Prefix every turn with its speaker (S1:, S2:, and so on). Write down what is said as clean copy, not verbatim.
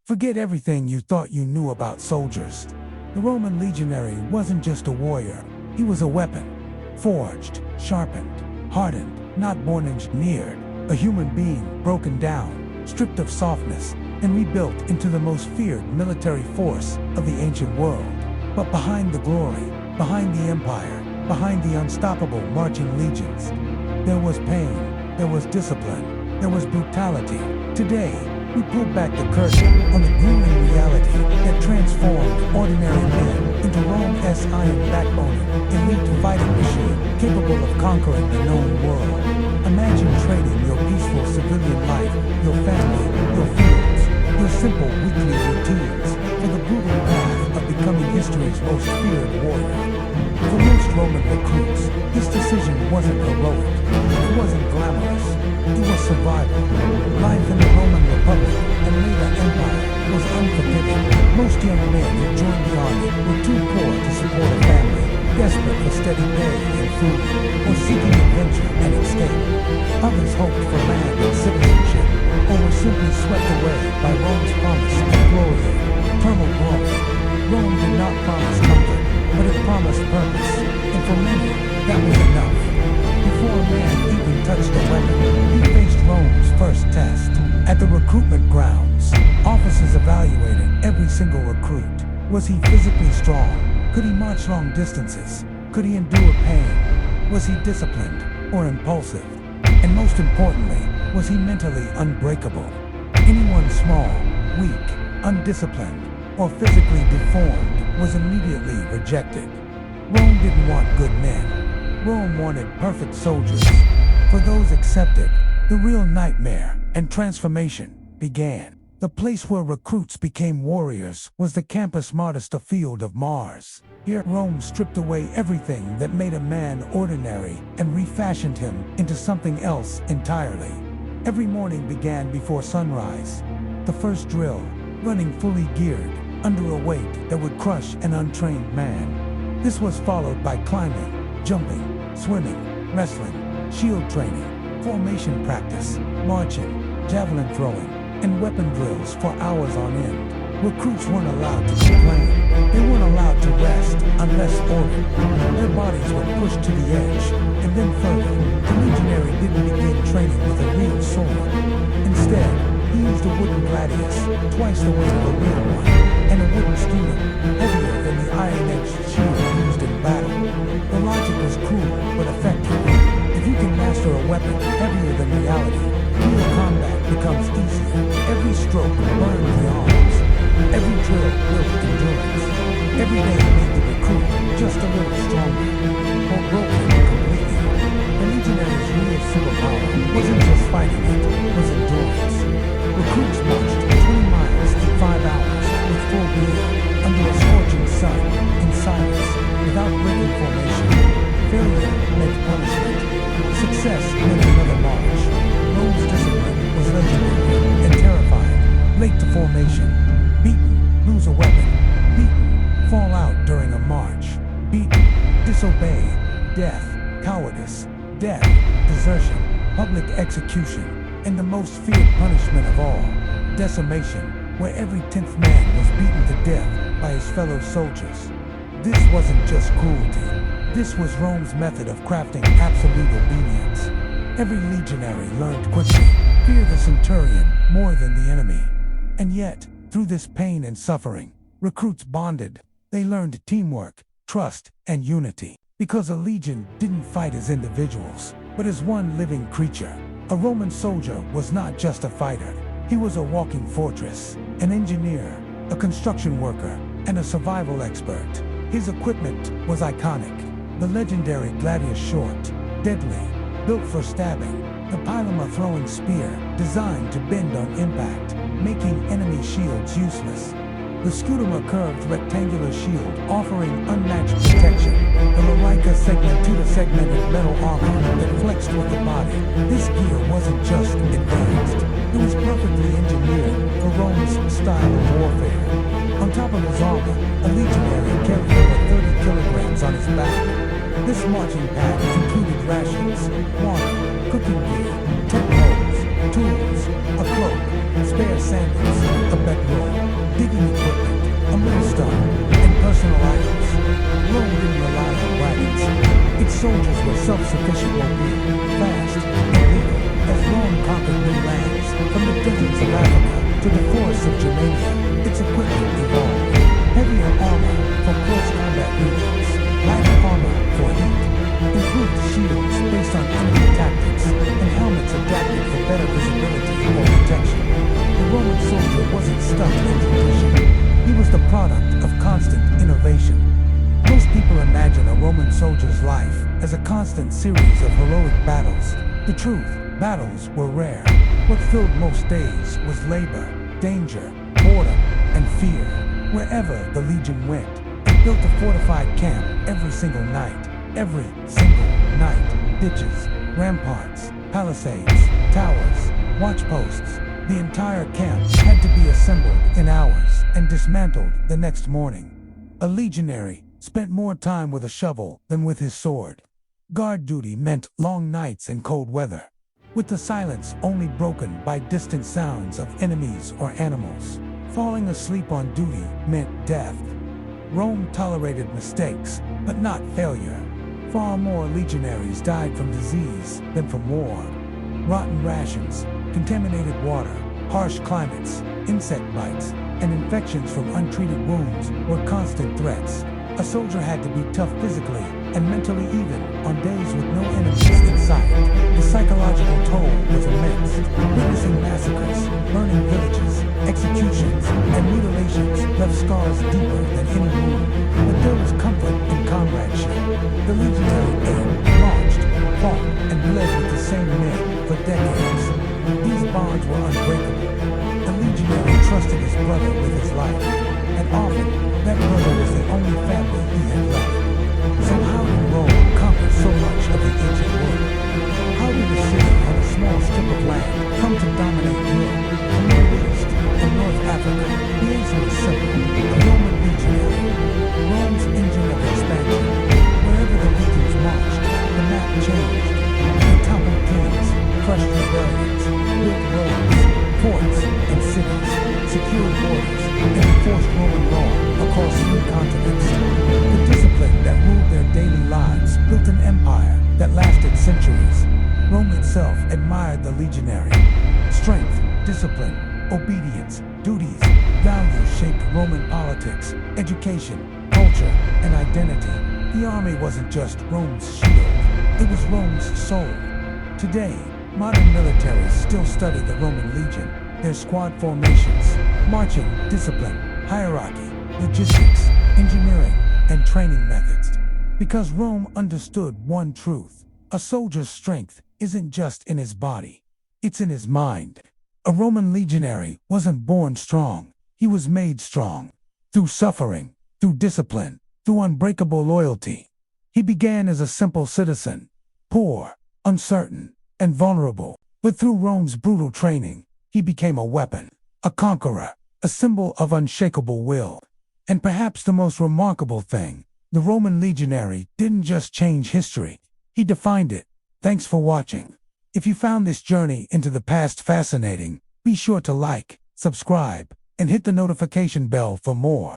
S1: Forget everything you thought you knew about soldiers. The Roman legionary wasn't just a warrior, he was a weapon. Forged, sharpened, hardened, not born engineered. A human being broken down, stripped of softness, and rebuilt into the most feared military force of the ancient world. But behind the glory, behind the empire, behind the unstoppable marching legions, there was pain, there was discipline, there was brutality. Today, we pull back the curtain on the grueling reality that transformed ordinary men into Rome's iron backbone, elite fighting machine capable of conquering the known world. Imagine trading your peaceful civilian life, your family, your fields, your simple weekly routines for the brutal path of becoming history's most feared warrior. For most Roman recruits, this decision wasn't heroic, it wasn't glamorous, it was survival. Life in the Roman Republic and later empire was unforgiving. Most young men who joined the army were too poor to support a family, desperate for steady pay and food, or seeking adventure and escape. Others hoped for land and citizenship, or were simply swept away by Rome's promise of glory, eternal growth. Rome did not promise comfort, but it promised purpose, and for many, that was enough. Before a man even touched a weapon, he faced Rome's first test. At the recruitment grounds, officers evaluated every single recruit. Was he physically strong? Could he march long distances? Could he endure pain? Was he disciplined or impulsive? And most importantly, was he mentally unbreakable? Anyone small, weak, undisciplined, or physically deformed was immediately rejected. Rome didn't want good men. Rome wanted perfect soldiers. For those accepted, the real nightmare and transformation began. The place where recruits became warriors was the Campus Martis, the field of Mars. Here, Rome stripped away everything that made a man ordinary and refashioned him into something else entirely. Every morning began before sunrise. The first drill, running fully geared, under a weight that would crush an untrained man. This was followed by climbing, jumping, swimming, wrestling, shield training, formation practice, marching, javelin throwing, and weapon drills for hours on end. Recruits weren't allowed to complain. They weren't allowed to rest unless ordered. Their bodies were pushed to the edge, and then further. The legionary didn't begin training with a real sword. Instead, he used a wooden gladius, twice the weight of a real one, and a wooden skewer, heavier than the iron-edged shield used in battle. The logic was cruel, but effective. If you can master a weapon heavier than reality, real combat becomes easier. Every stroke burned the arms. Every drill built endurance. Every day made the recruit just a little stronger, or broke him completely. The legionary's real superpower wasn't just fighting, it was endurance. Recruits marched 20 miles in 5 hours with full gear, under a scorching sun, in silence, without breaking formation. Failure meant punishment. Success meant another march. Rome's discipline was legendary and terrifying. Late to formation. Beaten, lose a weapon. Beaten, fall out during a march. Beaten, disobey. Death, cowardice. Death, desertion, public execution. And the most feared punishment of all, decimation, where every 10th man was beaten to death by his fellow soldiers. This wasn't just cruelty. This was Rome's method of crafting absolute obedience. Every legionary learned quickly, fear the centurion more than the enemy. And yet, through this pain and suffering, recruits bonded. They learned teamwork, trust, and unity. Because a legion didn't fight as individuals, but as one living creature. A Roman soldier was not just a fighter. He was a walking fortress, an engineer, a construction worker, and a survival expert. His equipment was iconic. The legendary gladius short, deadly, built for stabbing. The pylon, a throwing spear, designed to bend on impact, making enemy shields useless. The scutum, a curved rectangular shield, offering unmatched protection. The larica segmented metal armor that flexed with the body. This gear wasn't just advanced. It was perfectly engineered for Rome's style of warfare. On top of his armor, a legionary carried over 30 kilograms on his back. This marching pack included rations, water, cooking gear, tent poles, tools, a cloak, spare sandals, a bedroll. soldiers were self-sufficient, mobile, fast, and legal, as Rome conquered new lands, from the deserts of Africa to the forests of Germania. Its equipment evolved. Heavier armor for close combat regions, lighter armor for heat, improved shields based on enemy tactics, and helmets adapted for better visibility or protection. The Roman soldier wasn't stuck in tradition. He was the product of constant innovation. Most people imagine a Roman soldier's life as a constant series of heroic battles. The truth, battles were rare. What filled most days was labor, danger, boredom, and fear. Wherever the legion went, it built a fortified camp every single night. Every single night. Ditches, ramparts, palisades, towers, watchposts. The entire camp had to be assembled in hours and dismantled the next morning. A legionary spent more time with a shovel than with his sword. Guard duty meant long nights and cold weather, with the silence only broken by distant sounds of enemies or animals. Falling asleep on duty meant death. Rome tolerated mistakes, but not failure. Far more legionaries died from disease than from war. Rotten rations, contaminated water, harsh climates, insect bites, and infections from untreated wounds were constant threats. A soldier had to be tough physically and mentally even on days with no enemies in sight. The psychological toll was immense. Witnessing massacres, burning villages, executions, and mutilations left scars deeper than any wound. But there was comfort in comradeship. The legionary ate, marched, fought, and bled with the same men for decades. These bonds were unbreakable. The legionary trusted his brother with his life, and often that brother was the only family he had left. So how did Rome conquer so much of the ancient world? How did a city on a small strip of land come to dominate Europe, the Middle East, and North Africa? The answer is simple: the Roman legionary. Rome's engine of expansion. Wherever the legions marched, the map changed. They toppled kings, crushed rebellions, built roads, forts, and cities, secured borders, and enforced Roman law across 3 continents. The discipline that ruled their daily lives built an empire that lasted centuries. Rome itself admired the legionary. Strength, discipline, obedience, duties, values shaped Roman politics, education, culture, and identity. The army wasn't just Rome's shield, it was Rome's soul. Today, modern militaries still study the Roman legion, their squad formations, marching, discipline, hierarchy, logistics, engineering, and training methods. Because Rome understood one truth: a soldier's strength isn't just in his body, it's in his mind. A Roman legionary wasn't born strong, he was made strong. Through suffering, through discipline, through unbreakable loyalty. He began as a simple citizen, poor, uncertain, and vulnerable. But through Rome's brutal training, he became a weapon, a conqueror, a symbol of unshakable will. And perhaps the most remarkable thing, the Roman legionary didn't just change history, he defined it. Thanks for watching. If you found this journey into the past fascinating, be sure to like, subscribe, and hit the notification bell for more.